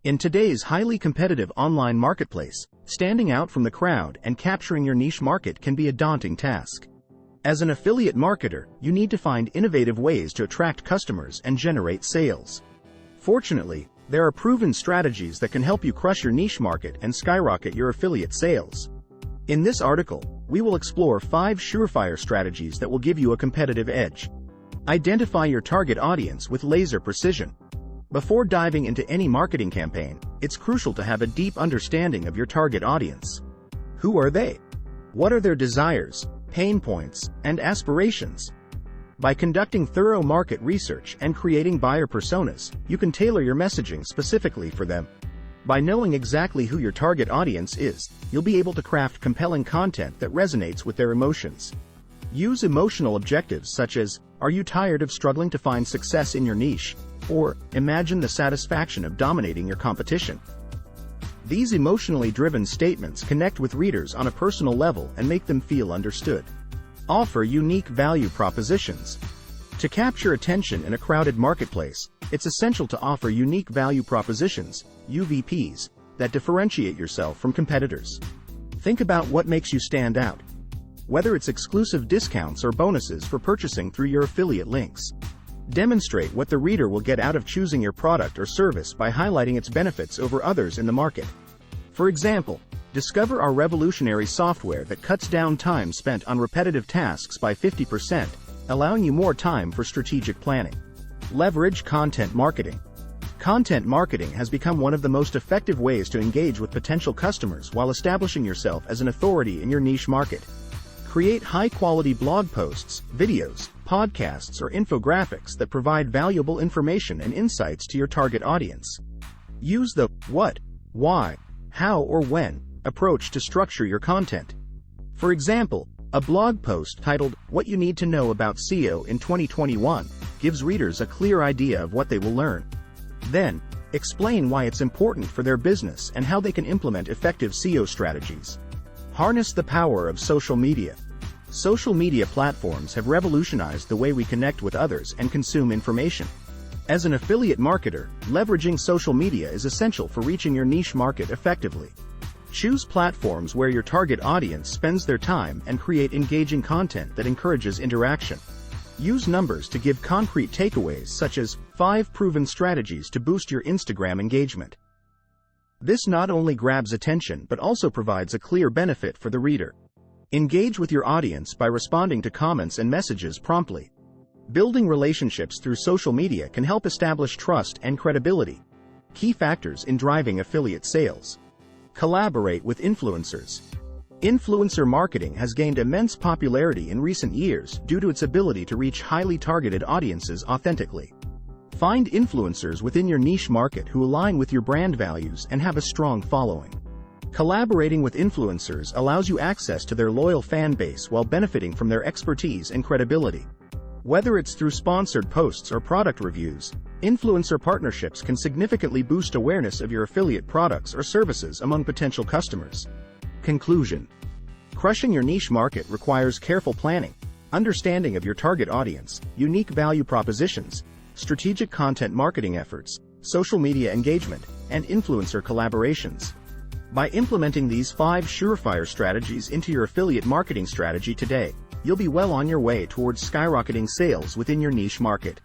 In today's highly competitive online marketplace, standing out from the crowd and capturing your niche market can be a daunting task. As an affiliate marketer, you need to find innovative ways to attract customers and generate sales. Fortunately, there are proven strategies that can help you crush your niche market and skyrocket your affiliate sales. In this article, we will explore 5 Surefire strategies that will give you a competitive edge. Identify your target audience with laser precision. Before diving into any marketing campaign, it's crucial to have a deep understanding of your target audience. Who are they? What are their desires, pain points, and aspirations? By conducting thorough market research and creating buyer personas, you can tailor your messaging specifically for them. By knowing exactly who your target audience is, you'll be able to craft compelling content that resonates with their emotions. Use emotional objectives such as, "Are you tired of struggling to find success in your niche?" Or, "Imagine the satisfaction of dominating your competition." These emotionally driven statements connect with readers on a personal level and make them feel understood. Offer unique value propositions. To capture attention in a crowded marketplace, it's essential to offer unique value propositions, UVPs, that differentiate yourself from competitors. Think about what makes you stand out. Whether it's exclusive discounts or bonuses for purchasing through your affiliate links. Demonstrate what the reader will get out of choosing your product or service by highlighting its benefits over others in the market. For example, discover our revolutionary software that cuts down time spent on repetitive tasks by 50%, allowing you more time for strategic planning. Leverage content marketing. Content marketing has become one of the most effective ways to engage with potential customers while establishing yourself as an authority in your niche market. Create high-quality blog posts, videos, podcasts, or infographics that provide valuable information and insights to your target audience. Use the what, why, how, or when approach to structure your content. For example, a blog post titled, "What You Need to Know About SEO in 2021, gives readers a clear idea of what they will learn. Then, explain why it's important for their business and how they can implement effective SEO strategies. Harness the power of social media. Social media platforms have revolutionized the way we connect with others and consume information. As an affiliate marketer, leveraging social media is essential for reaching your niche market effectively. Choose platforms where your target audience spends their time and create engaging content that encourages interaction. Use numbers to give concrete takeaways such as 5 proven strategies to boost your Instagram engagement. This not only grabs attention but also provides a clear benefit for the reader. Engage with your audience by responding to comments and messages promptly. Building relationships through social media can help establish trust and credibility, key factors in driving affiliate sales. Collaborate with influencers. Influencer marketing has gained immense popularity in recent years due to its ability to reach highly targeted audiences authentically. Find influencers within your niche market who align with your brand values and have a strong following. Collaborating with influencers allows you access to their loyal fan base while benefiting from their expertise and credibility. Whether it's through sponsored posts or product reviews, influencer partnerships can significantly boost awareness of your affiliate products or services among potential customers. Conclusion. Crushing your niche market requires careful planning, understanding of your target audience, unique value propositions, strategic content marketing efforts, social media engagement, and influencer collaborations. By implementing these 5 Surefire strategies into your affiliate marketing strategy today, you'll be well on your way towards skyrocketing sales within your niche market.